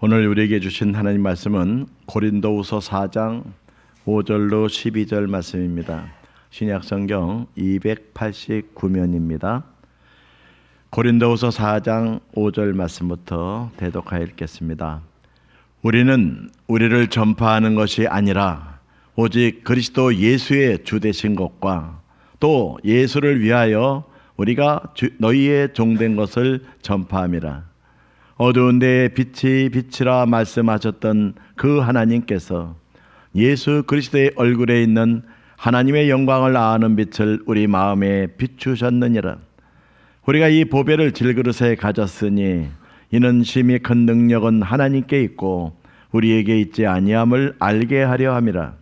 오늘 우리에게 주신 하나님 말씀은 고린도후서 4장 5절로 12절 말씀입니다. 신약성경 289면입니다. 고린도후서 4장 5절 말씀부터 대독하여 읽겠습니다. 우리는 우리를 전파하는 것이 아니라 오직 그리스도 예수의 주 되신 것과 또 예수를 위하여 우리가 너희의 종된 것을 전파함이라. 어두운 데에 빛이 빛이라 말씀하셨던 그 하나님께서 예수 그리스도의 얼굴에 있는 하나님의 영광을 아는 빛을 우리 마음에 비추셨느니라. 우리가 이 보배를 질그릇에 가졌으니 이는 심히 큰 능력은 하나님께 있고 우리에게 있지 아니함을 알게 하려 함이라.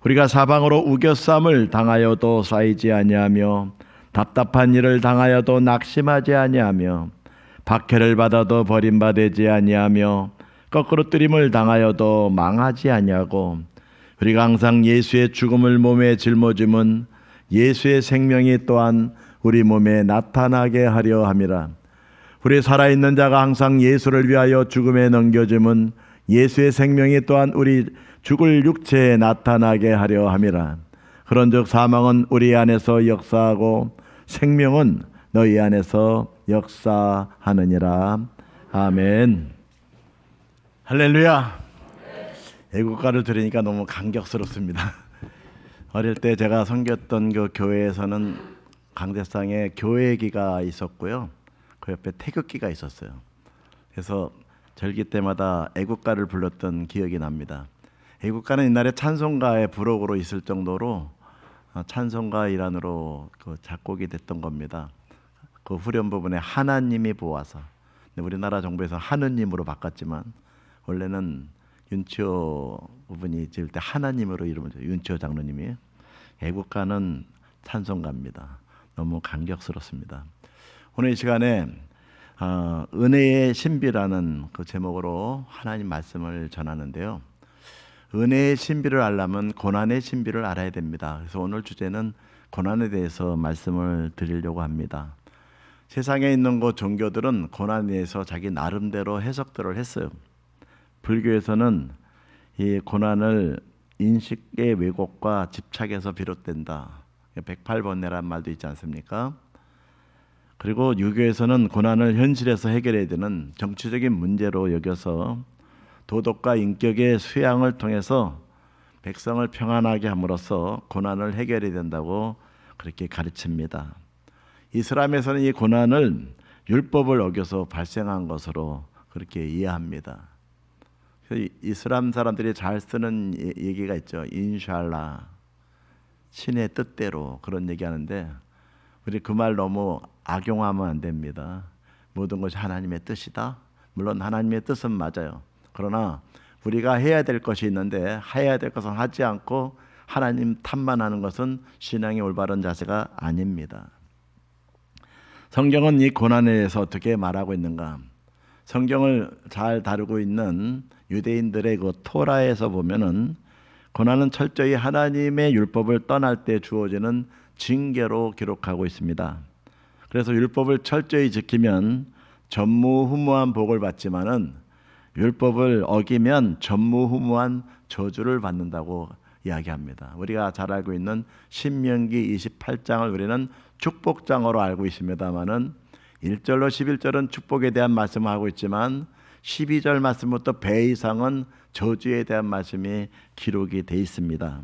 우리가 사방으로 우겨쌈을 당하여도 쌓이지 아니하며 답답한 일을 당하여도 낙심하지 아니하며 박해를 받아도 버림받지 아니하며 거꾸로 뜨림을 당하여도 망하지 아니하고 우리가 항상 예수의 죽음을 몸에 짊어짐은 예수의 생명이 또한 우리 몸에 나타나게 하려 함이라. 우리 살아있는 자가 항상 예수를 위하여 죽음에 넘겨짐은 예수의 생명이 또한 우리 죽을 육체에 나타나게 하려 함이라. 그런즉 사망은 우리 안에서 역사하고 생명은 너희 안에서 역사하느니라. 아멘. 할렐루야. 애국가를 들으니까 너무 감격스럽습니다. 어릴 때 제가 섬겼던 그 교회에서는 강대상에 교회기가 있었고요, 그 옆에 태극기가 있었어요. 그래서 절기 때마다 애국가를 불렀던 기억이 납니다. 애국가는 옛날에 찬송가의 부록으로 있을 정도로 찬송가 일환으로 그 작곡이 됐던 겁니다. 그 후렴 부분에 하나님이 보아서, 우리나라 정부에서 하느님으로 바꿨지만 원래는 윤치호 부분이 지을 때 하나님으로 이름을 윤치호 장로님이. 애국가는 찬송가입니다. 너무 감격스럽습니다. 오늘 이 시간에 은혜의 신비라는 그 제목으로 하나님 말씀을 전하는데요, 은혜의 신비를 알려면 고난의 신비를 알아야 됩니다. 그래서 오늘 주제는 고난에 대해서 말씀을 드리려고 합니다. 세상에 있는 그 종교들은 고난에 대해서 자기 나름대로 해석들을 했어요. 불교에서는 이 고난을 인식의 왜곡과 집착에서 비롯된다, 108번뇌란 말도 있지 않습니까? 그리고 유교에서는 고난을 현실에서 해결해야 되는 정치적인 문제로 여겨서 도덕과 인격의 수양을 통해서 백성을 평안하게 함으로써 고난을 해결해야 된다고 그렇게 가르칩니다. 이슬람에서는 이 고난을 율법을 어겨서 발생한 것으로 그렇게 이해합니다. 이슬람 사람들이 잘 쓰는 얘기가 있죠. 인샬라, 신의 뜻대로, 그런 얘기하는데 우리 그 말 너무 악용하면 안 됩니다. 모든 것이 하나님의 뜻이다. 물론 하나님의 뜻은 맞아요. 그러나 우리가 해야 될 것이 있는데 해야 될 것은 하지 않고 하나님 탓만 하는 것은 신앙의 올바른 자세가 아닙니다. 성경은 이 고난에 대해서 어떻게 말하고 있는가? 성경을 잘 다루고 있는 유대인들의 그 토라에서 보면은 고난은 철저히 하나님의 율법을 떠날 때 주어지는 징계로 기록하고 있습니다. 그래서 율법을 철저히 지키면 전무후무한 복을 받지만은 율법을 어기면 전무후무한 저주를 받는다고 이야기합니다. 우리가 잘 알고 있는 신명기 28장을 우리는 축복장으로 알고 있습니다만은 1절로 11절은 축복에 대한 말씀을 하고 있지만 12절 말씀부터 배 이상은 저주에 대한 말씀이 기록이 되어 있습니다.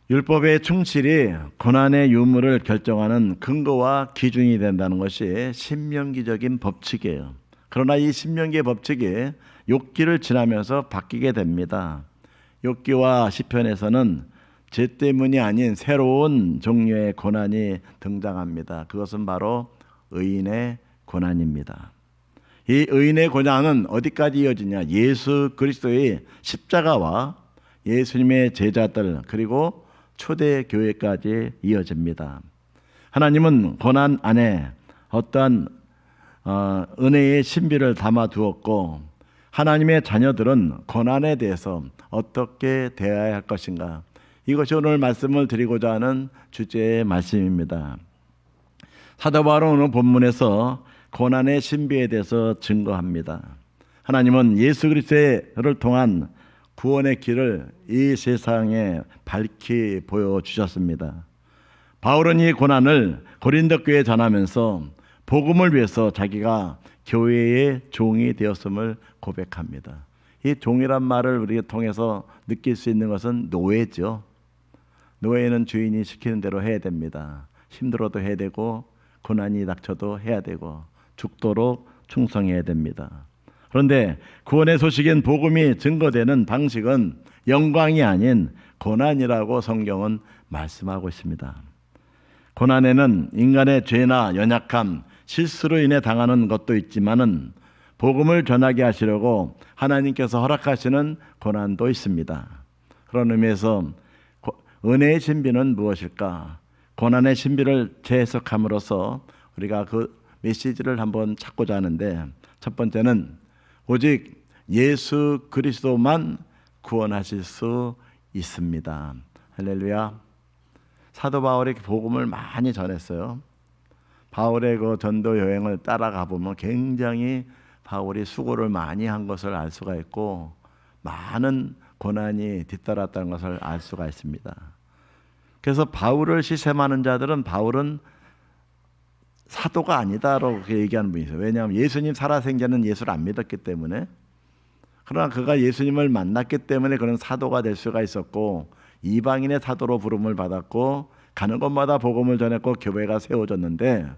율법의 충실이 고난의 유무를 결정하는 근거와 기준이 된다는 것이 신명기적인 법칙이에요. 그러나 이 신명기의 법칙이 욥기를 지나면서 바뀌게 됩니다. 욥기와 시편에서는 죄 때문이 아닌 새로운 종류의 고난이 등장합니다. 그것은 바로 의인의 고난입니다. 이 의인의 고난은 어디까지 이어지냐? 예수 그리스도의 십자가와 예수님의 제자들 그리고 초대교회까지 이어집니다. 하나님은 고난 안에 어떠한 은혜의 신비를 담아 두었고, 하나님의 자녀들은 고난에 대해서 어떻게 대해야 할 것인가, 이것이 오늘 말씀을 드리고자 하는 주제의 말씀입니다. 사도 바울은 오늘 본문에서 고난의 신비에 대해서 증거합니다. 하나님은 예수 그리스도를 통한 구원의 길을 이 세상에 밝히 보여주셨습니다. 바울은 이 고난을 고린도 교회에 전하면서 복음을 위해서 자기가 교회의 종이 되었음을 고백합니다. 이 종이란 말을 우리가 통해서 느낄 수 있는 것은 노예죠. 노예는 주인이 시키는 대로 해야 됩니다. 힘들어도 해야 되고 고난이 닥쳐도 해야 되고 죽도록 충성해야 됩니다. 그런데 구원의 소식인 복음이 증거되는 방식은 영광이 아닌 고난이라고 성경은 말씀하고 있습니다. 고난에는 인간의 죄나 연약함, 실수로 인해 당하는 것도 있지만은 복음을 전하게 하시려고 하나님께서 허락하시는 고난도 있습니다. 그런 의미에서 은혜의 신비는 무엇일까? 고난의 신비를 재해석함으로써 우리가 그 메시지를 한번 찾고자 하는데, 첫 번째는 오직 예수 그리스도만 구원하실 수 있습니다. 할렐루야. 사도 바울이 복음을 많이 전했어요. 바울의 그 전도 여행을 따라가 보면 굉장히 바울이 수고를 많이 한 것을 알 수가 있고 많은 고난이 뒤따랐다는 것을 알 수가 있습니다. 그래서 바울을 시샘하는 자들은 바울은 사도가 아니다라고 얘기하는 분이 있어요. 왜냐하면 예수님 살아생전은 예수를 안 믿었기 때문에. 그러나 그가 예수님을 만났기 때문에 그런 사도가 될 수가 있었고, 이방인의 사도로 부름을 받았고 가는 곳마다 복음을 전했고 교회가 세워졌는데,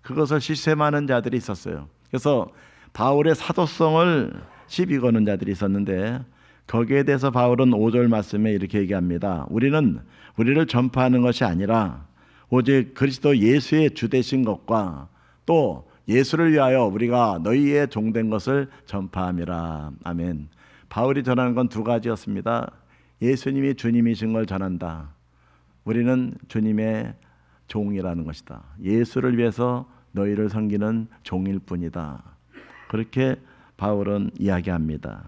그것을 시샘하는 자들이 있었어요. 그래서 바울의 사도성을 시비 거는 자들이 있었는데, 거기에 대해서 바울은 5절 말씀에 이렇게 얘기합니다. 우리는 우리를 전파하는 것이 아니라 오직 그리스도 예수의 주 되신 것과 또 예수를 위하여 우리가 너희의 종된 것을 전파함이라. 아멘. 바울이 전하는 건 두 가지였습니다. 예수님이 주님이신 걸 전한다. 우리는 주님의 종이라는 것이다. 예수를 위해서 너희를 섬기는 종일 뿐이다. 그렇게 바울은 이야기합니다.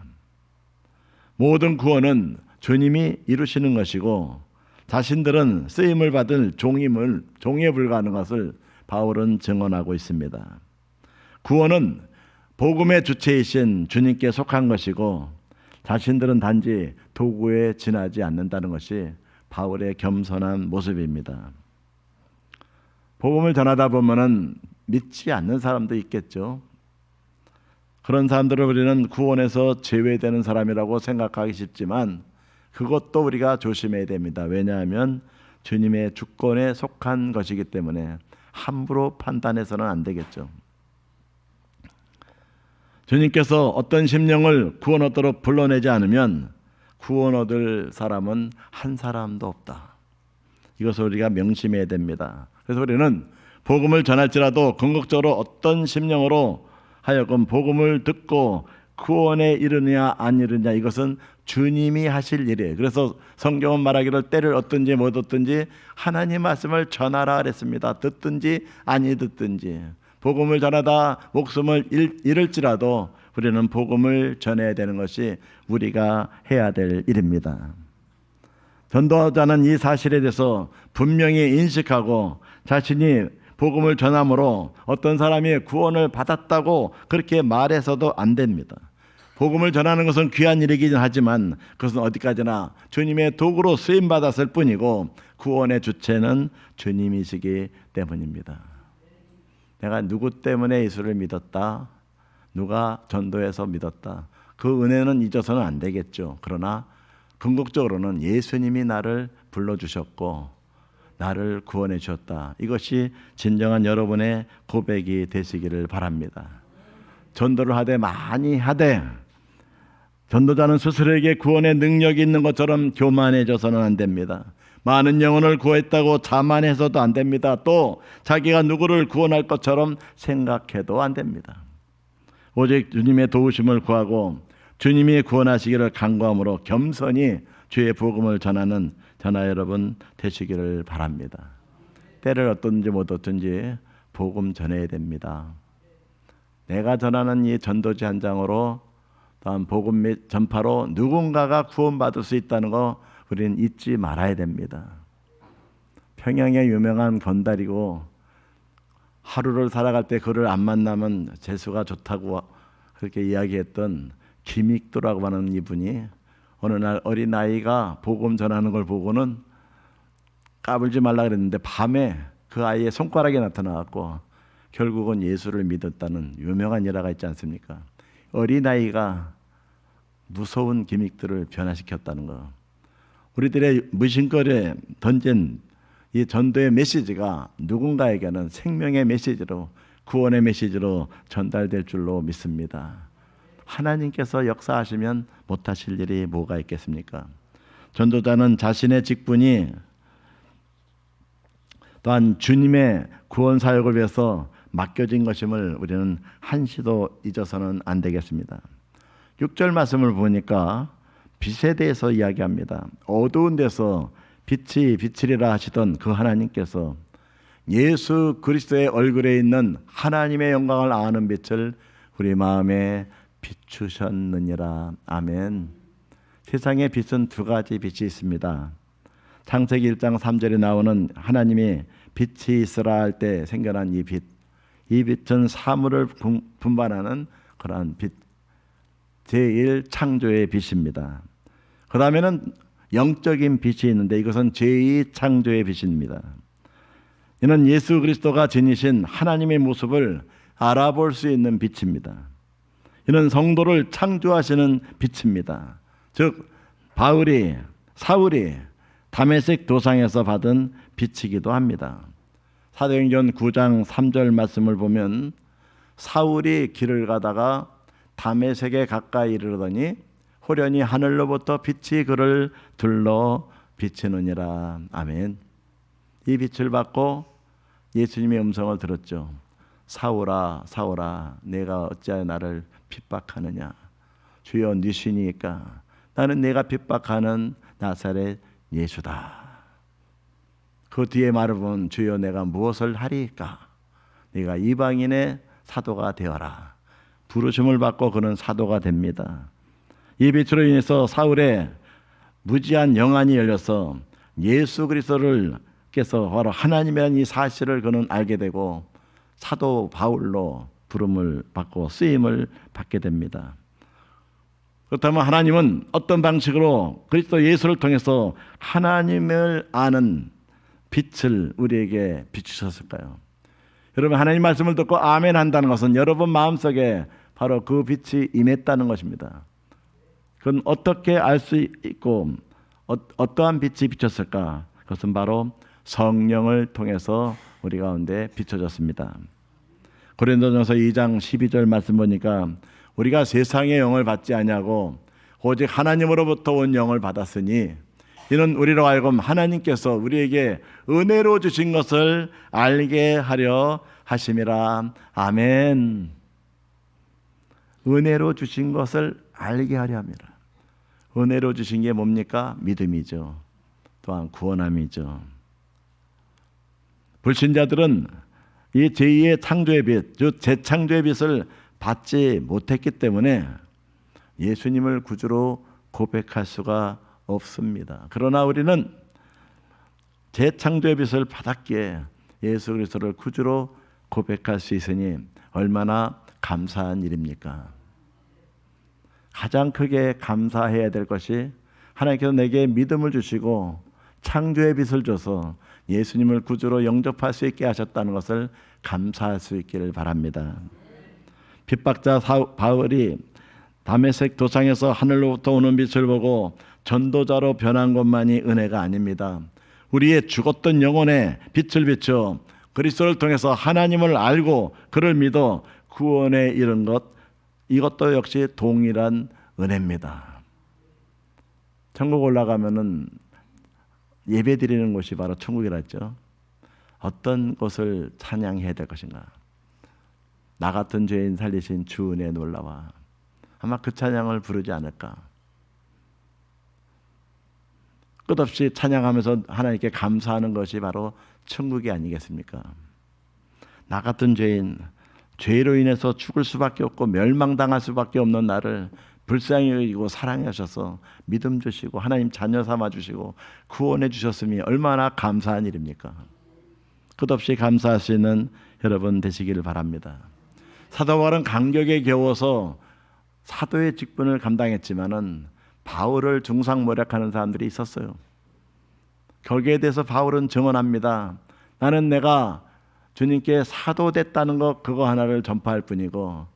모든 구원은 주님이 이루시는 것이고 자신들은 쓰임을 받은 종에 불과하는 것을 바울은 증언하고 있습니다. 구원은 복음의 주체이신 주님께 속한 것이고 자신들은 단지 도구에 지나지 않는다는 것이 바울의 겸손한 모습입니다. 복음을 전하다 보면은 믿지 않는 사람도 있겠죠. 그런 사람들을 우리는 구원에서 제외되는 사람이라고 생각하기 쉽지만 그것도 우리가 조심해야 됩니다. 왜냐하면 주님의 주권에 속한 것이기 때문에 함부로 판단해서는 안 되겠죠. 주님께서 어떤 심령을 구원 얻도록 불러내지 않으면 구원 얻을 사람은 한 사람도 없다. 이것을 우리가 명심해야 됩니다. 그래서 우리는 복음을 전할지라도 궁극적으로 어떤 심령으로 하여금 복음을 듣고 구원에 이르느냐 안 이르느냐 이것은 주님이 하실 일이에요. 그래서 성경은 말하기를 때를 얻든지 못 얻든지 하나님 말씀을 전하라 그랬습니다. 듣든지 아니 듣든지 복음을 전하다 목숨을 잃을지라도 우리는 복음을 전해야 되는 것이 우리가 해야 될 일입니다. 전도자는 이 사실에 대해서 분명히 인식하고 자신이 복음을 전함으로 어떤 사람이 구원을 받았다고 그렇게 말해서도 안 됩니다. 복음을 전하는 것은 귀한 일이긴 하지만 그것은 어디까지나 주님의 도구로 쓰임받았을 뿐이고 구원의 주체는 주님이시기 때문입니다. 내가 누구 때문에 예수를 믿었다, 누가 전도해서 믿었다, 그 은혜는 잊어서는 안 되겠죠. 그러나 궁극적으로는 예수님이 나를 불러주셨고 나를 구원해 주셨다. 이것이 진정한 여러분의 고백이 되시기를 바랍니다. 전도를 하되 많이 하되 전도자는 스스로에게 구원의 능력이 있는 것처럼 교만해져서는 안 됩니다. 많은 영혼을 구했다고 자만해서도 안 됩니다. 또 자기가 누구를 구원할 것처럼 생각해도 안 됩니다. 오직 주님의 도우심을 구하고 주님이 구원하시기를 간구함으로 겸손히 주의 복음을 전하는 저나 여러분 되시기를 바랍니다. 때를 얻든지 못 얻든지 복음 전해야 됩니다. 내가 전하는 이 전도지 한 장으로 다음 복음 및 전파로 누군가가 구원받을 수 있다는 거 우리는 잊지 말아야 됩니다. 평양의 유명한 건달이고 하루를 살아갈 때 그를 안 만나면 재수가 좋다고 그렇게 이야기했던 김익도라고 하는 이분이 어느 날 어린아이가 복음 전하는 걸 보고는 까불지 말라 그랬는데 밤에 그 아이의 손가락이 나타나갖고 결국은 예수를 믿었다는 유명한 일화가 있지 않습니까? 어린아이가 무서운 기믹들을 변화시켰다는 거. 우리들의 무심결에 던진 이 전도의 메시지가 누군가에게는 생명의 메시지로, 구원의 메시지로 전달될 줄로 믿습니다. 하나님께서 역사하시면 못하실 일이 뭐가 있겠습니까? 전도자는 자신의 직분이 또한 주님의 구원 사역을 위해서 맡겨진 것임을 우리는 한시도 잊어서는 안 되겠습니다. 6절 말씀을 보니까 빛에 대해서 이야기합니다. 어두운 데서 빛이 비치리라 하시던 그 하나님께서 예수 그리스도의 얼굴에 있는 하나님의 영광을 아는 빛을 우리 마음에 비추셨느니라. 아멘. 세상에 빛은 두 가지 빛이 있습니다. 창세기 1장 3절에 나오는 하나님이 빛이 있으라 할 때 생겨난 이 빛, 이 빛은 사물을 분반하는 그러한 빛, 제1창조의 빛입니다. 그 다음에는 영적인 빛이 있는데 이것은 제2창조의 빛입니다. 이는 예수 그리스도가 지니신 하나님의 모습을 알아볼 수 있는 빛입니다. 이는 성도를 창조하시는 빛입니다. 즉 사울이 다메섹 도상에서 받은 빛이기도 합니다. 사도행전 9장 3절 말씀을 보면 사울이 길을 가다가 다메섹에 가까이 이르더니 호련히 하늘로부터 빛이 그를 둘러 비치느니라. 아멘. 이 빛을 받고 예수님의 음성을 들었죠. 사울아 사울아 내가 어찌하여 나를 핍박하느냐. 주여 네 신이니까 나는 내가 핍박하는 나사렛 예수다. 그 뒤에 말을 보면 주여 내가 무엇을 하리까. 네가 이방인의 사도가 되어라. 부르심을 받고 그는 사도가 됩니다. 이 빛으로 인해서 사울의 무지한 영안이 열려서 예수 그리스도께서 바로 하나님이라는 이 사실을 그는 알게 되고 사도 바울로 부름을 받고 쓰임을 받게 됩니다. 그렇다면 하나님은 어떤 방식으로 그리스도 예수를 통해서 하나님을 아는 빛을 우리에게 비추셨을까요? 여러분, 하나님 말씀을 듣고 아멘 한다는 것은 여러분 마음속에 바로 그 빛이 임했다는 것입니다. 그건 어떻게 알 수 있고 어떠한 빛이 비쳤을까? 그것은 바로 성령을 통해서 우리 가운데 비춰졌습니다. 고린도전서 2장 12절 말씀 보니까 우리가 세상의 영을 받지 아니하고 오직 하나님으로부터 온 영을 받았으니 이는 우리로 하여금 하나님께서 우리에게 은혜로 주신 것을 알게 하려 하심이라. 아멘. 은혜로 주신 것을 알게 하려 합니다. 은혜로 주신 게 뭡니까? 믿음이죠. 또한 구원함이죠. 불신자들은 이 제2의 창조의 빛, 즉 재창조의 빛을 받지 못했기 때문에 예수님을 구주로 고백할 수가 없습니다. 그러나 우리는 재창조의 빛을 받았기에 예수 그리스도를 구주로 고백할 수 있으니 얼마나 감사한 일입니까? 가장 크게 감사해야 될 것이 하나님께서 내게 믿음을 주시고 창조의 빛을 줘서 예수님을 구주로 영접할 수 있게 하셨다는 것을 감사할 수 있기를 바랍니다. 핍박자 바울이 다메섹 도상에서 하늘로부터 오는 빛을 보고 전도자로 변한 것만이 은혜가 아닙니다. 우리의 죽었던 영혼에 빛을 비춰 그리스도를 통해서 하나님을 알고 그를 믿어 구원에 이른 것, 이것도 역시 동일한 은혜입니다. 천국 올라가면은 예배 드리는 곳이 바로 천국이라 했죠. 어떤 곳을 찬양해야 될 것인가? 나 같은 죄인 살리신 주 은혜 놀라와. 아마 그 찬양을 부르지 않을까. 끝없이 찬양하면서 하나님께 감사하는 것이 바로 천국이 아니겠습니까? 나 같은 죄인, 죄로 인해서 죽을 수밖에 없고 멸망당할 수밖에 없는 나를 불쌍히 여기고 사랑하셔서 믿음 주시고 하나님 자녀 삼아 주시고 구원해 주셨음이 얼마나 감사한 일입니까? 끝없이 감사할 수 있는 여러분 되시기를 바랍니다. 사도 바울은 감격에 겨워서 사도의 직분을 감당했지만은 바울을 중상모략하는 사람들이 있었어요. 거기에 대해서 바울은 증언합니다. 나는 내가 주님께 사도 됐다는 것 그거 하나를 전파할 뿐이고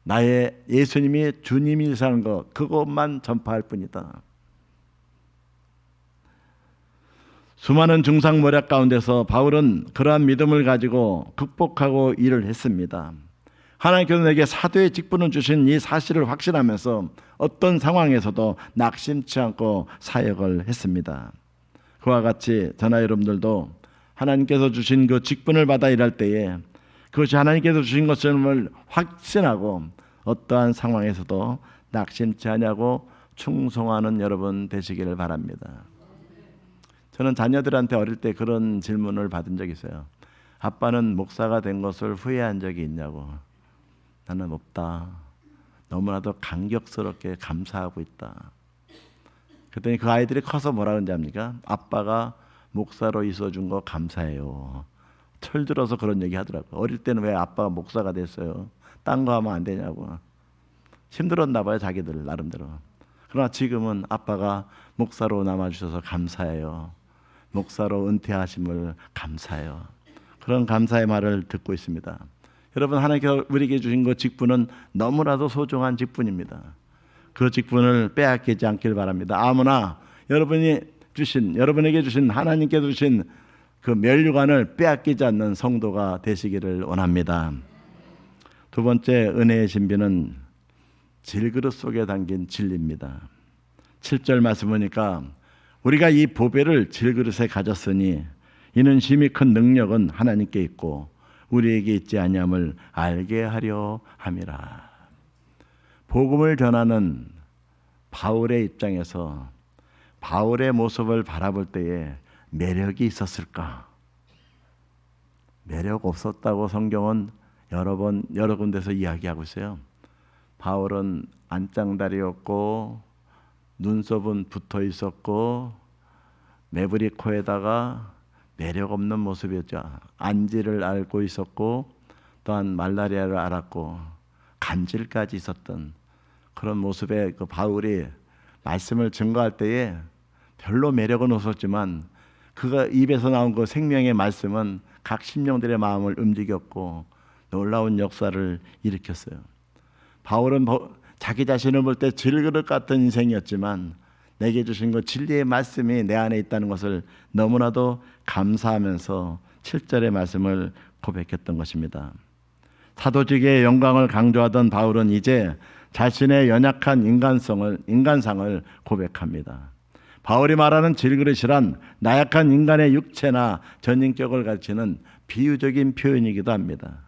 나의 예수님이 주님이라는 것 그것만 전파할 뿐이다. 수많은 중상모략 가운데서 바울은 그러한 믿음을 가지고 극복하고 일을 했습니다. 하나님께서 내게 사도의 직분을 주신 이 사실을 확신하면서 어떤 상황에서도 낙심치 않고 사역을 했습니다. 그와 같이 저나 여러분들도 하나님께서 주신 그 직분을 받아 일할 때에 그것이 하나님께서 주신 것임을 확신하고 어떠한 상황에서도 낙심치 않냐고 충성하는 여러분 되시기를 바랍니다. 저는 자녀들한테 어릴 때 그런 질문을 받은 적이 있어요. 아빠는 목사가 된 것을 후회한 적이 있냐고. 나는 없다. 너무나도 감격스럽게 감사하고 있다. 그랬더니 그 아이들이 커서 뭐라 그런지 압니까? 아빠가 목사로 있어준 거 감사해요. 철들어서 그런 얘기 하더라고요. 어릴 때는 왜 아빠가 목사가 됐어요? 딴 거 하면 안 되냐고. 힘들었나 봐요, 자기들 나름대로. 그러나 지금은 아빠가 목사로 남아주셔서 감사해요. 목사로 은퇴하심을 감사해요. 그런 감사의 말을 듣고 있습니다. 여러분, 하나님께서 우리에게 주신 그 직분은 너무나도 소중한 직분입니다. 그 직분을 빼앗기지 않길 바랍니다. 아무나 여러분에게 주신 하나님께서 주신 그 면류관을 빼앗기지 않는 성도가 되시기를 원합니다. 두 번째 은혜의 신비는 질그릇 속에 담긴 진리입니다. 7절 말씀 보니까 우리가 이 보배를 질그릇에 가졌으니 이는 심히 큰 능력은 하나님께 있고 우리에게 있지 아니함을 알게 하려 함이라. 복음을 전하는 바울의 입장에서 바울의 모습을 바라볼 때에 매력이 있었을까? 매력 없었다고 성경은 여러 군데서 이야기하고 있어요. 바울은 안짱다리였고 눈썹은 붙어 있었고 매부리 코에다가 매력 없는 모습이었죠. 안지를 앓고 있었고 또한 말라리아를 앓았고 간질까지 있었던 그런 모습의 그 바울이 말씀을 증거할 때에 별로 매력은 없었지만 그가 입에서 나온 그 생명의 말씀은 각 심령들의 마음을 움직였고 놀라운 역사를 일으켰어요. 바울은 자기 자신을 볼 때 질그릇 같은 인생이었지만 내게 주신 그 진리의 말씀이 내 안에 있다는 것을 너무나도 감사하면서 7절의 말씀을 고백했던 것입니다. 사도직의 영광을 강조하던 바울은 이제 자신의 연약한 인간상을 고백합니다. 바울이 말하는 질그릇이란 나약한 인간의 육체나 전인격을 가르치는 비유적인 표현이기도 합니다.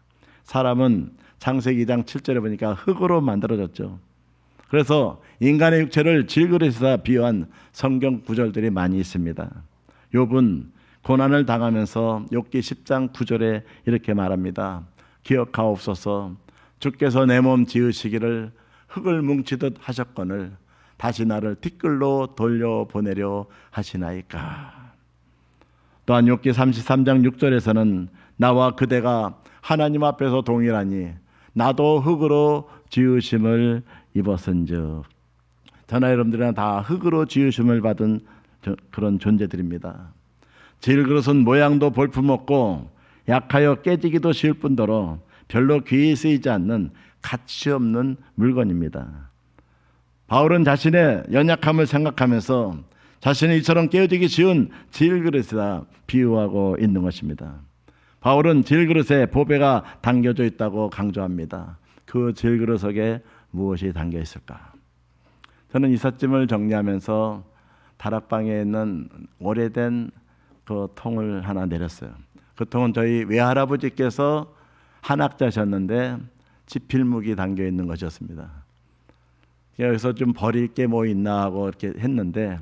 사람은 창세기 2장 7절에 보니까 흙으로 만들어졌죠. 그래서 인간의 육체를 질그릇에다 비유한 성경 구절들이 많이 있습니다. 욥은 고난을 당하면서 욥기 10장 9절에 이렇게 말합니다. 기억하옵소서 주께서 내 몸 지으시기를 흙을 뭉치듯 하셨거늘 다시 나를 티끌로 돌려보내려 하시나이까. 또한 욥기 33장 6절에서는 나와 그대가 하나님 앞에서 동일하니 나도 흙으로 지으심을 입었은즉. 저나 여러분들은 다 흙으로 지으심을 받은 그런 존재들입니다. 질그릇은 모양도 볼품없고 약하여 깨지기도 쉬울 뿐더러 별로 귀히 쓰이지 않는 가치 없는 물건입니다. 바울은 자신의 연약함을 생각하면서 자신이 이처럼 깨어지기 쉬운 질그릇이다 비유하고 있는 것입니다. 바울은 질그릇에 보배가 담겨져 있다고 강조합니다. 그 질그릇 속에 무엇이 담겨 있을까? 저는 이삿짐을 정리하면서 다락방에 있는 오래된 그 통을 하나 내렸어요. 그 통은 저희 외할아버지께서 한학자셨는데 지필묵이 담겨 있는 것이었습니다. 여기서 좀 버릴 게 뭐 있나 하고 이렇게 했는데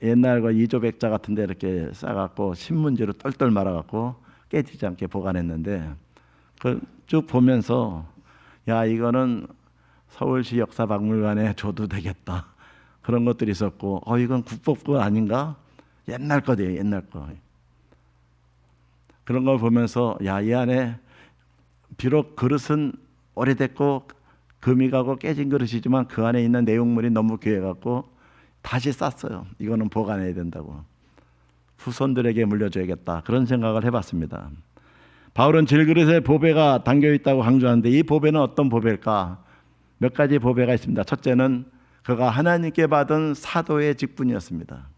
옛날 그 이조백자 같은데 이렇게 싸갖고 신문지로 똘똘 말아갖고 깨지지 않게 보관했는데 그 쭉 보면서 야 이거는 서울시 역사박물관에 줘도 되겠다 그런 것들이 있었고 이건 국법고 아닌가? 옛날 거예요, 옛날 거. 그런 걸 보면서 야 이 안에 비록 그릇은 오래됐고 금이 가고 깨진 그릇이지만 그 안에 있는 내용물이 너무 귀해갖고 다시 쌌어요. 이거는 보관해야 된다고. 후손들에게 물려줘야겠다. 그런 생각을 해봤습니다. 바울은 질그릇에 보배가 담겨있다고 강조하는데 이 보배는 어떤 보배일까? 몇 가지 보배가 있습니다. 첫째는 그가 하나님께 받은 사도의 직분이었습니다.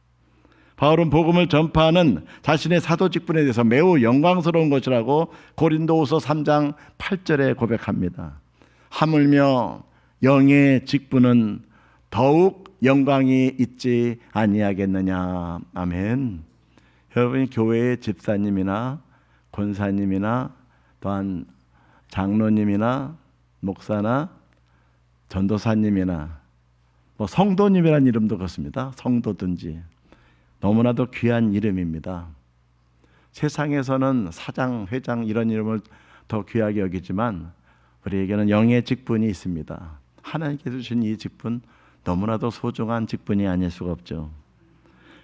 바울은 복음을 전파하는 자신의 사도 직분에 대해서 매우 영광스러운 것이라고 고린도후서 3장 8절에 고백합니다. 하물며 영의 직분은 더욱 영광이 있지 아니하겠느냐. 아멘. 여러분이 교회의 집사님이나 권사님이나 또한 장로님이나 목사나 전도사님이나 성도님이라는 이름도 그렇습니다. 성도든지 너무나도 귀한 이름입니다. 세상에서는 사장, 회장 이런 이름을 더 귀하게 여기지만 우리에게는 영의 직분이 있습니다. 하나님께서 주신 이 직분 너무나도 소중한 직분이 아닐 수가 없죠.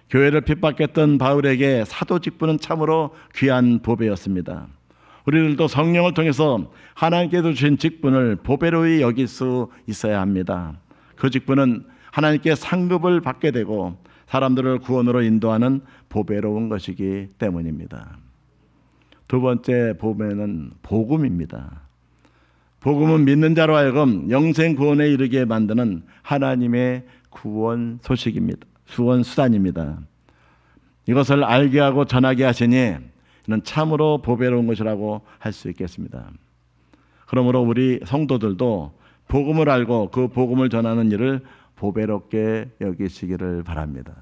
교회를 핍박했던 바울에게 사도 직분은 참으로 귀한 보배였습니다. 우리들도 성령을 통해서 하나님께서 주신 직분을 보배로이 여길 수 있어야 합니다. 그 직분은 하나님께 상급을 받게 되고 사람들을 구원으로 인도하는 보배로운 것이기 때문입니다. 두 번째 보배는 복음입니다. 복음은 믿는 자로 하여금 영생 구원에 이르게 만드는 하나님의 구원 소식입니다. 구원 수단입니다. 이것을 알게 하고 전하게 하시니 이는 참으로 보배로운 것이라고 할 수 있겠습니다. 그러므로 우리 성도들도 복음을 알고 그 복음을 전하는 일을 보배롭게 여기시기를 바랍니다.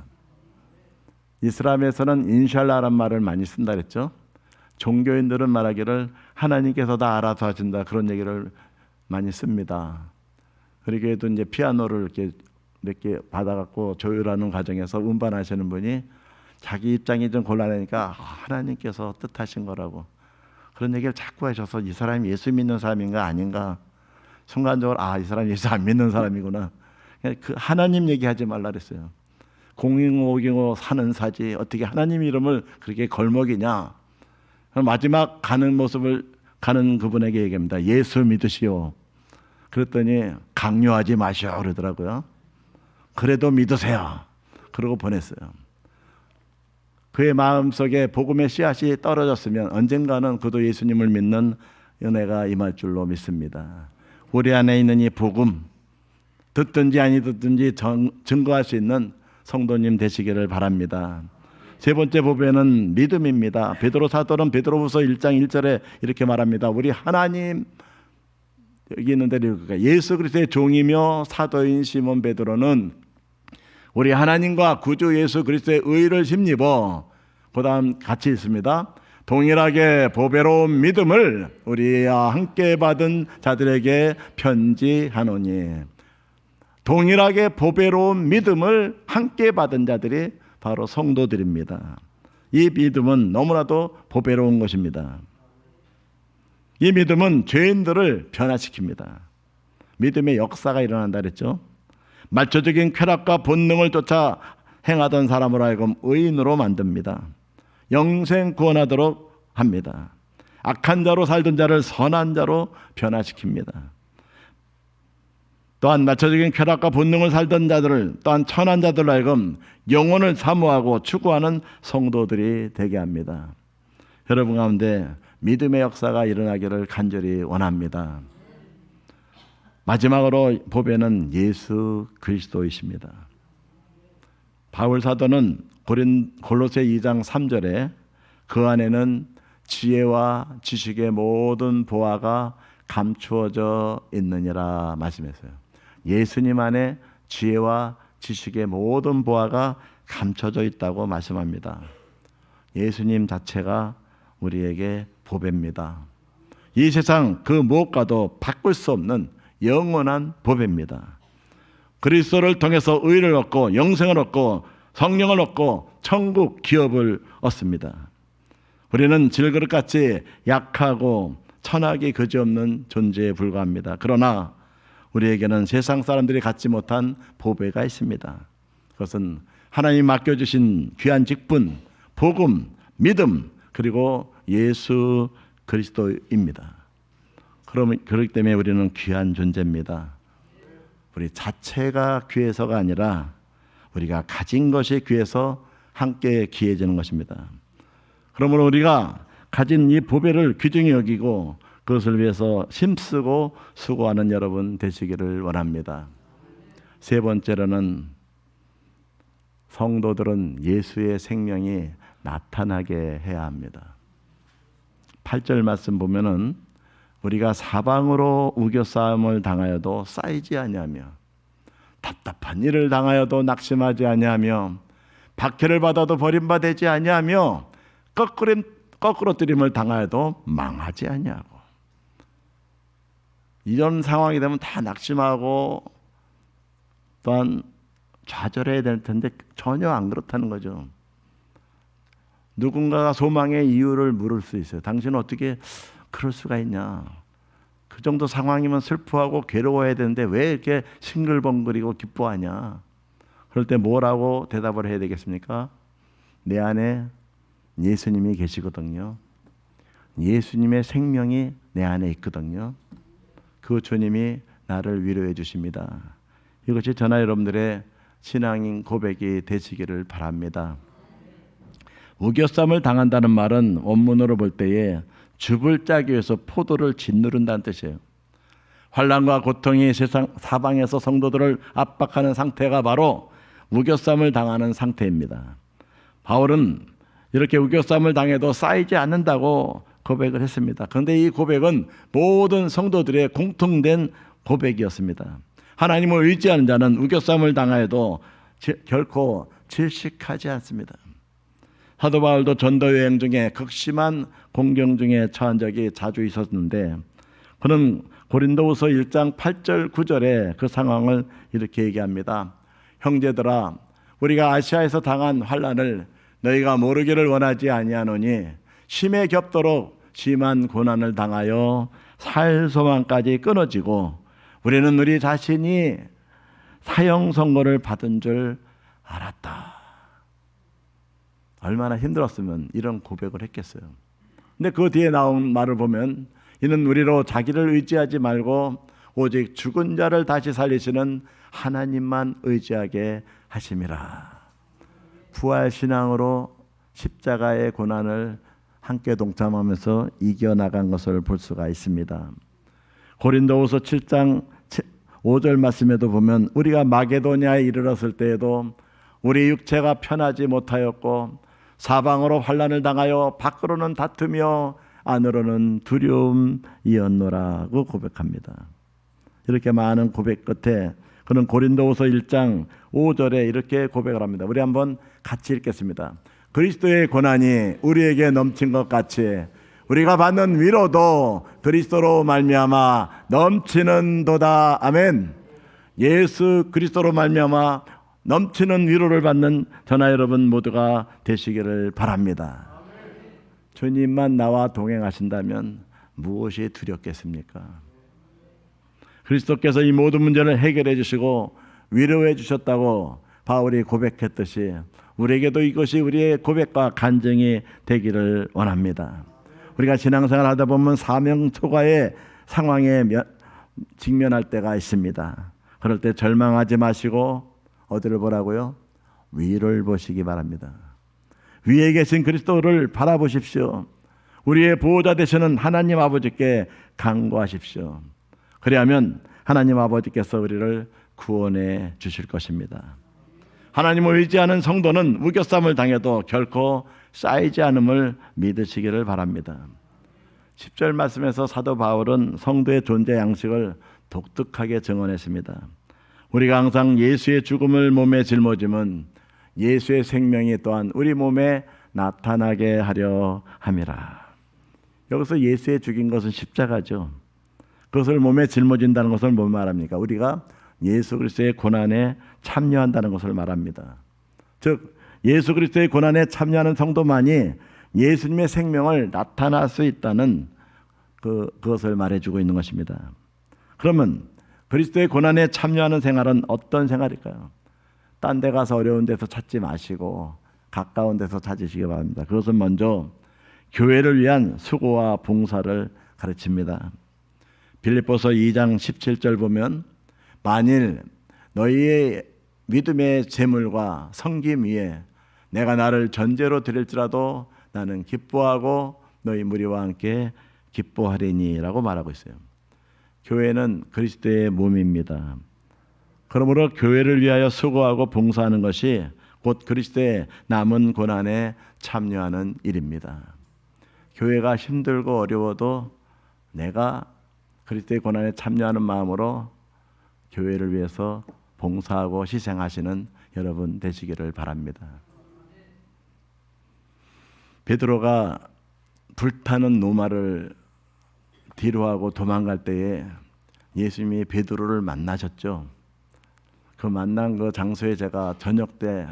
이슬람에서는 인샬라란 말을 많이 쓴다 그랬죠. 종교인들은 말하기를 하나님께서 다 알아서 하신다 그런 얘기를 많이 씁니다. 그러기에도 이제 피아노를 이렇게 몇 개 받아갖고 조율하는 과정에서 음반하시는 분이 자기 입장이 좀 곤란하니까 하나님께서 뜻하신 거라고 그런 얘기를 자꾸 하셔서 이 사람이 예수 믿는 사람인가 아닌가 순간적으로 이 사람이 예수 안 믿는 사람이구나. 그 하나님 얘기하지 말라 그랬어요. 공인오경호 사는 사지 어떻게 하나님 이름을 그렇게 걸먹이냐. 마지막 가는 모습을 가는 그분에게 얘기합니다. 예수 믿으시오. 그랬더니 강요하지 마시오 그러더라고요. 그래도 믿으세요. 그러고 보냈어요. 그의 마음속에 복음의 씨앗이 떨어졌으면 언젠가는 그도 예수님을 믿는 은혜가 임할 줄로 믿습니다. 우리 안에 있는 이 복음 듣든지 아니 듣든지 증거할 수 있는 성도님 되시기를 바랍니다. 세 번째 보배는 믿음입니다. 베드로 사도는 베드로후서 1장 1절에 이렇게 말합니다. 우리 하나님 여기 있는데 예수 그리스도의 종이며 사도인 시몬 베드로는 우리 하나님과 구주 예수 그리스도의 의를 힘입어 그 다음 같이 있습니다. 동일하게 보배로운 믿음을 우리와 함께 받은 자들에게 편지하노니 동일하게 보배로운 믿음을 함께 받은 자들이 바로 성도들입니다. 이 믿음은 너무나도 보배로운 것입니다. 이 믿음은 죄인들을 변화시킵니다. 믿음의 역사가 일어난다 그랬죠. 말초적인 쾌락과 본능을 쫓아 행하던 사람으로 하여금 의인으로 만듭니다. 영생 구원하도록 합니다. 악한 자로 살던 자를 선한 자로 변화시킵니다. 또한 말초적인 쾌락과 본능을 살던 자들을 또한 천한 자들로 하여금 영혼을 사모하고 추구하는 성도들이 되게 합니다. 여러분 가운데 믿음의 역사가 일어나기를 간절히 원합니다. 마지막으로 보배는 예수 그리스도이십니다. 바울 사도는 골로새 2장 3절에 그 안에는 지혜와 지식의 모든 보화가 감추어져 있느니라 말씀했어요. 예수님 안에 지혜와 지식의 모든 보화가 감춰져 있다고 말씀합니다. 예수님 자체가 우리에게 보배입니다. 이 세상 그 무엇과도 바꿀 수 없는 영원한 보배입니다. 그리스도를 통해서 의를 얻고 영생을 얻고 성령을 얻고 천국 기업을 얻습니다. 우리는 질그릇같이 약하고 천하기 그지없는 존재에 불과합니다. 그러나 우리에게는 세상 사람들이 갖지 못한 보배가 있습니다. 그것은 하나님 맡겨주신 귀한 직분, 복음, 믿음, 그리고 예수 그리스도입니다. 그렇기 때문에 우리는 귀한 존재입니다. 우리 자체가 귀해서가 아니라 우리가 가진 것이 귀해서 함께 귀해지는 것입니다. 그러므로 우리가 가진 이 보배를 귀중히 여기고 그것을 위해서 힘쓰고 수고하는 여러분 되시기를 원합니다. 세 번째로는 성도들은 예수의 생명이 나타나게 해야 합니다. 8절 말씀 보면은 우리가 사방으로 우겨싸움을 당하여도 쌓이지 아니하며 답답한 일을 당하여도 낙심하지 아니하며 박해를 받아도 버림받지 아니하며 거꾸로뜨림을 당하여도 망하지 아니하고. 이런 상황이 되면 다 낙심하고 또한 좌절해야 될 텐데 전혀 안 그렇다는 거죠. 누군가가 소망의 이유를 물을 수 있어요. 당신은 어떻게 그럴 수가 있냐. 그 정도 상황이면 슬퍼하고 괴로워해야 되는데 왜 이렇게 싱글벙글이고 기뻐하냐. 그럴 때 뭐라고 대답을 해야 되겠습니까? 내 안에 예수님이 계시거든요. 예수님의 생명이 내 안에 있거든요. 그 주님이 나를 위로해 주십니다. 이것이 저나 여러분들의 신앙인 고백이 되시기를 바랍니다. 우겨쌈을 당한다는 말은 원문으로 볼 때에 줍을 짜기 위해서 포도를 짓누른다는 뜻이에요. 환난과 고통이 세상 사방에서 성도들을 압박하는 상태가 바로 우겨쌈을 당하는 상태입니다. 바울은 이렇게 우겨쌈을 당해도 쌓이지 않는다고 고백을 했습니다. 그런데 이 고백은 모든 성도들의 공통된 고백이었습니다. 하나님을 의지하는 자는 우겨쌈을 당하여도 결코 질식하지 않습니다. 사도 바울도 전도 여행 중에 극심한 공경 중에 처한 적이 자주 있었는데 그는 고린도후서 1장 8절 9절에 그 상황을 이렇게 얘기합니다. 형제들아, 우리가 아시아에서 당한 환난을 너희가 모르기를 원하지 아니하노니 심에 겹도록 심한 고난을 당하여 살 소망까지 끊어지고 우리는 우리 자신이 사형 선고를 받은 줄 알았다. 얼마나 힘들었으면 이런 고백을 했겠어요. 근데 그 뒤에 나온 말을 보면 이는 우리로 자기를 의지하지 말고 오직 죽은 자를 다시 살리시는 하나님만 의지하게 하심이라. 부활신앙으로 십자가의 고난을 함께 동참하면서 이겨나간 것을 볼 수가 있습니다. 고린도후서 7장 5절 말씀에도 보면 우리가 마게도냐에 이르렀을 때에도 우리 육체가 편하지 못하였고 사방으로 환난을 당하여 밖으로는 다투며 안으로는 두려움이었노라고 고백합니다. 이렇게 많은 고백 끝에 그는 고린도후서 1장 5절에 이렇게 고백을 합니다. 우리 한번 같이 읽겠습니다. 그리스도의 고난이 우리에게 넘친 것 같이 우리가 받는 위로도 그리스도로 말미암아 넘치는도다. 아멘. 예수 그리스도로 말미암아 넘치는 위로를 받는 저나 여러분 모두가 되시기를 바랍니다. 주님만 나와 동행하신다면 무엇이 두렵겠습니까? 그리스도께서 이 모든 문제를 해결해 주시고 위로해 주셨다고 바울이 고백했듯이 우리에게도 이것이 우리의 고백과 간증이 되기를 원합니다. 우리가 신앙생활 하다 보면 사명 초과의 상황에 직면할 때가 있습니다. 그럴 때 절망하지 마시고 어디를 보라고요? 위를 보시기 바랍니다. 위에 계신 그리스도를 바라보십시오. 우리의 보호자 되시는 하나님 아버지께 간구하십시오. 그리하면 하나님 아버지께서 우리를 구원해 주실 것입니다. 하나님을 의지하는 성도는 우겨쌈을 당해도 결코 쌓이지 않음을 믿으시기를 바랍니다. 10절 말씀에서 사도 바울은 성도의 존재 양식을 독특하게 증언했습니다. 우리가 항상 예수의 죽음을 몸에 짊어짐은 예수의 생명이 또한 우리 몸에 나타나게 하려 함이라. 여기서 예수의 죽인 것은 십자가죠. 그것을 몸에 짊어진다는 것을 뭘 말합니까? 우리가 예수 그리스도의 고난에 참여한다는 것을 말합니다. 즉 예수 그리스도의 고난에 참여하는 성도만이 예수님의 생명을 나타날 수 있다는 그것을 말해주고 있는 것입니다. 그러면 그리스도의 고난에 참여하는 생활은 어떤 생활일까요? 딴 데 가서 어려운 데서 찾지 마시고 가까운 데서 찾으시기 바랍니다. 그것은 먼저 교회를 위한 수고와 봉사를 가르칩니다. 빌립보서 2장 17절 보면 만일 너희의 믿음의 재물과 섬김 위에 내가 나를 전제로 드릴지라도 나는 기뻐하고 너희 무리와 함께 기뻐하리니라고 말하고 있어요. 교회는 그리스도의 몸입니다. 그러므로 교회를 위하여 수고하고 봉사하는 것이 곧 그리스도의 남은 고난에 참여하는 일입니다. 교회가 힘들고 어려워도 내가 그리스도의 고난에 참여하는 마음으로 교회를 위해서 봉사하고 희생하시는 여러분 되시기를 바랍니다. 베드로가 불타는 노마를 뒤로하고 도망갈 때에 예수님이 베드로를 만나셨죠. 그 만난 그 장소에 제가 저녁 때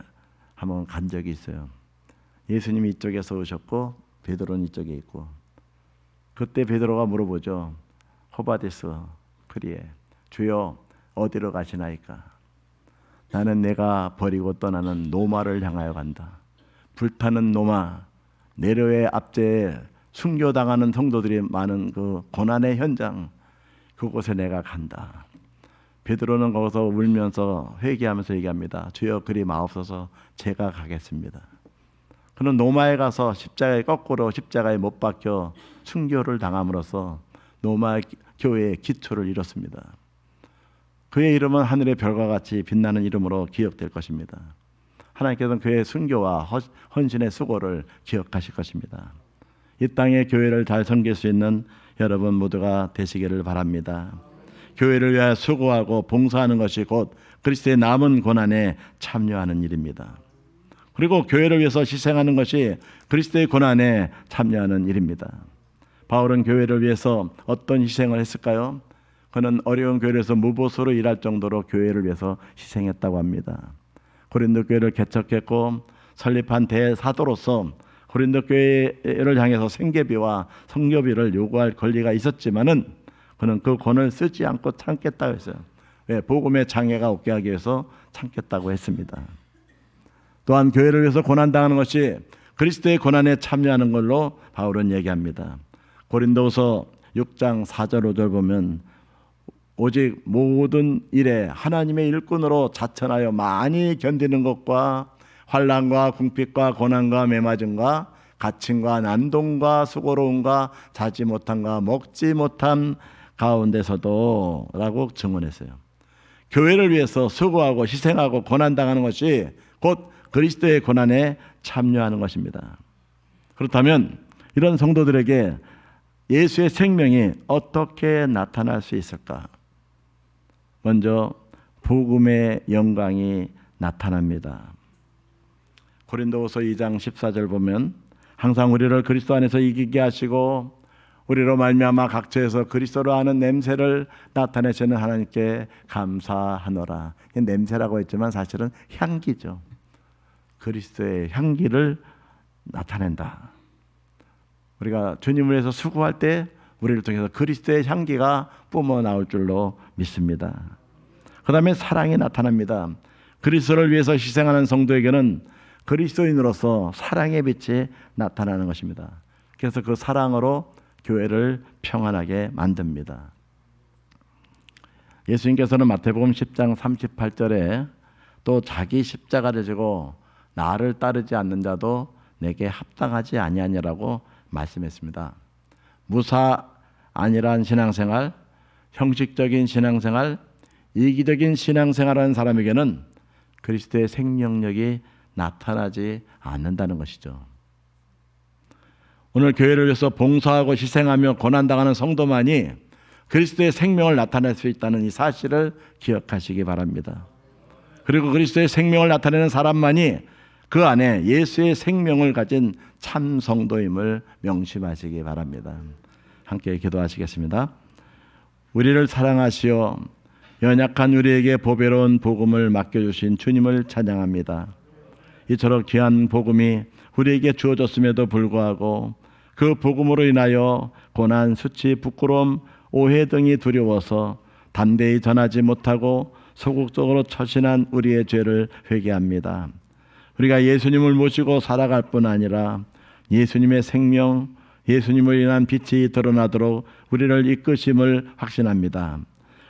한번 간 적이 있어요. 예수님이 이쪽에서 오셨고 베드로는 이쪽에 있고, 그때 베드로가 물어보죠. 호바데스 크리에, 주여 어디로 가시나이까? 나는 내가 버리고 떠나는 노마를 향하여 간다. 불타는 노마, 네로의 압제에 순교당하는 성도들이 많은 그 고난의 현장, 그곳에 내가 간다. 베드로는 거기서 울면서 회개하면서 얘기합니다. 주여 그리 마옵소서, 제가 가겠습니다. 그는 노마에 가서 십자가에 거꾸로 십자가에 못 박혀 순교를 당함으로써 노마 교회의 기초를 이뤘습니다. 그의 이름은 하늘의 별과 같이 빛나는 이름으로 기억될 것입니다. 하나님께서는 그의 순교와 헌신의 수고를 기억하실 것입니다. 이 땅의 교회를 잘 섬길 수 있는 여러분 모두가 되시기를 바랍니다. 교회를 위하여 수고하고 봉사하는 것이 곧 그리스도의 남은 고난에 참여하는 일입니다. 그리고 교회를 위해서 희생하는 것이 그리스도의 고난에 참여하는 일입니다. 바울은 교회를 위해서 어떤 희생을 했을까요? 그는 어려운 교회에서 무보수로 일할 정도로 교회를 위해서 희생했다고 합니다. 고린도 교회를 개척했고 설립한 대사도로서 고린도 교회를 향해서 생계비와 성교비를 요구할 권리가 있었지만은 그는 그 권을 쓰지 않고 참겠다고 했어요. 왜? 복음의 장애가 없게 하기 위해서 참겠다고 했습니다. 또한 교회를 위해서 고난당하는 것이 그리스도의 고난에 참여하는 걸로 바울은 얘기합니다. 고린도후서 6장 4절 5절 보면 오직 모든 일에 하나님의 일꾼으로 자천하여 많이 견디는 것과 환난과 궁핍과 고난과 매맞음과 갇힘과 난동과 수고로움과 자지 못함과 먹지 못함 가운데서도 라고 증언했어요. 교회를 위해서 수고하고 희생하고 고난당하는 것이 곧 그리스도의 고난에 참여하는 것입니다. 그렇다면 이런 성도들에게 예수의 생명이 어떻게 나타날 수 있을까? 먼저 복음의 영광이 나타납니다. 고린도후서 2장 14절 보면 항상 우리를 그리스도 안에서 이기게 하시고 우리로 말미암아 각처에서 그리스도를 아는 냄새를 나타내시는 하나님께 감사하노라. 냄새라고 했지만 사실은 향기죠. 그리스도의 향기를 나타낸다. 우리가 주님을 위해서 수고할 때 우리를 통해서 그리스도의 향기가 뿜어 나올 줄로 믿습니다. 그 다음에 사랑이 나타납니다. 그리스도를 위해서 희생하는 성도에게는 그리스도인으로서 사랑의 빛이 나타나는 것입니다. 그래서 그 사랑으로 교회를 평안하게 만듭니다. 예수님께서는 마태복음 10장 38절에 또 자기 십자가를 지고 나를 따르지 않는 자도 내게 합당하지 아니하니라고 말씀했습니다. 무사 안일한 신앙생활, 형식적인 신앙생활, 이기적인 신앙생활하는 사람에게는 그리스도의 생명력이 나타나지 않는다는 것이죠. 오늘 교회를 위해서 봉사하고 희생하며 고난당하는 성도만이 그리스도의 생명을 나타낼 수 있다는 이 사실을 기억하시기 바랍니다. 그리고 그리스도의 생명을 나타내는 사람만이 그 안에 예수의 생명을 가진 참 성도임을 명심하시기 바랍니다. 함께 기도하시겠습니다. 우리를 사랑하시어 연약한 우리에게 보배로운 복음을 맡겨주신 주님을 찬양합니다. 이처럼 귀한 복음이 우리에게 주어졌음에도 불구하고 그 복음으로 인하여 고난, 수치, 부끄러움, 오해 등이 두려워서 담대히 전하지 못하고 소극적으로 처신한 우리의 죄를 회개합니다. 우리가 예수님을 모시고 살아갈 뿐 아니라 예수님의 생명, 예수님을 인한 빛이 드러나도록 우리를 이끄심을 확신합니다.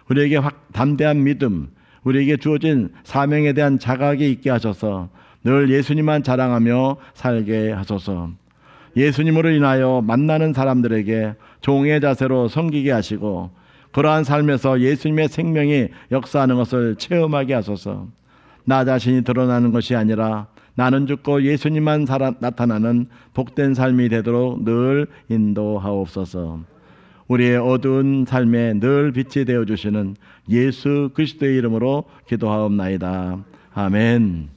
우리에게 담대한 믿음, 우리에게 주어진 사명에 대한 자각이 있게 하셔서 늘 예수님만 자랑하며 살게 하소서. 예수님으로 인하여 만나는 사람들에게 종의 자세로 섬기게 하시고 그러한 삶에서 예수님의 생명이 역사하는 것을 체험하게 하소서. 나 자신이 드러나는 것이 아니라 나는 죽고 예수님만 나타나는 복된 삶이 되도록 늘 인도하옵소서. 우리의 어두운 삶에 늘 빛이 되어주시는 예수 그리스도의 이름으로 기도하옵나이다. 아멘.